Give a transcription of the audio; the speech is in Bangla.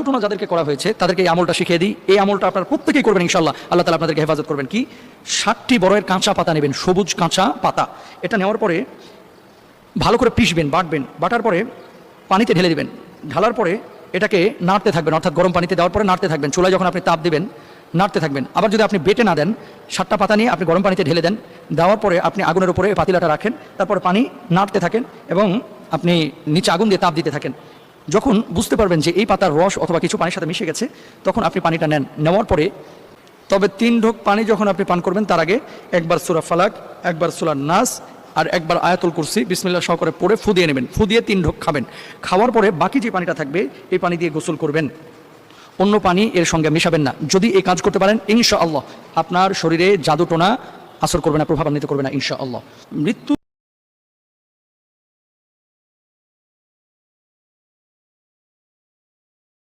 জাদুটোনা যাদেরকে করা হয়েছে তাদেরকে এই আমলটা শিখিয়ে দিই। এই আমলটা আপনারা প্রত্যেকেই করবেন ইনশাআল্লাহ। আল্লাহ তাআলা আপনাদেরকে হেফাজত করবেন। কি 60টি বড়ের কাঁচা পাতা নেবেন, সবুজ কাঁচা পাতা। এটা নেওয়ার পরে ভালো করে পিষবেন, বাটবেন। বাটার পরে পানিতে ঢেলে দিবেন। ঢালার পরে এটাকে নাড়তে থাকবেন, অর্থাৎ গরম পানিতে দেওয়ার পরে নাড়তে থাকবেন। চুলায় যখন আপনি তাপ দিবেন নাড়তে থাকবেন। আবার যদি আপনি বেটে না দেন, 7টা পাতা নিয়ে আপনি গরম পানিতে ঢেলে দেন। দেওয়ার পরে আপনি আগুনের উপরে পাতিলাটা রাখেন, তারপরে পানি নাড়তে থাকেন এবং আপনি নিচে আগুন দিয়ে তাপ দিতে থাকেন। যখন বুঝতে পারবেন যে এই পাতার রস অথবা কিছু পানির সাথে মিশে গেছে, তখন আপনি পানিটা নেন। নেওয়ার পরে তবে 3 ঢোক পানি যখন আপনি পান করবেন তার আগে একবার সূরা ফালাক, একবার সূরা নাস আর একবার আয়াতুল কুরসি বিসমিল্লাহ সহকারে পড়ে ফু দিয়ে নেবেন। ফু দিয়ে 3 ঢোক খাবেন। খাওয়ার পরে বাকি যে পানিটা থাকবে এই পানি দিয়ে গোসল করবেন। অন্য পানি এর সঙ্গে মেশাবেন না। যদি এই কাজ করতে পারেন ইনশাআল্লাহ আপনার শরীরে জাদুটোনা আসর করবে না, প্রভাবান্বিত করবে না ইনশাআল্লাহ। মৃত্যু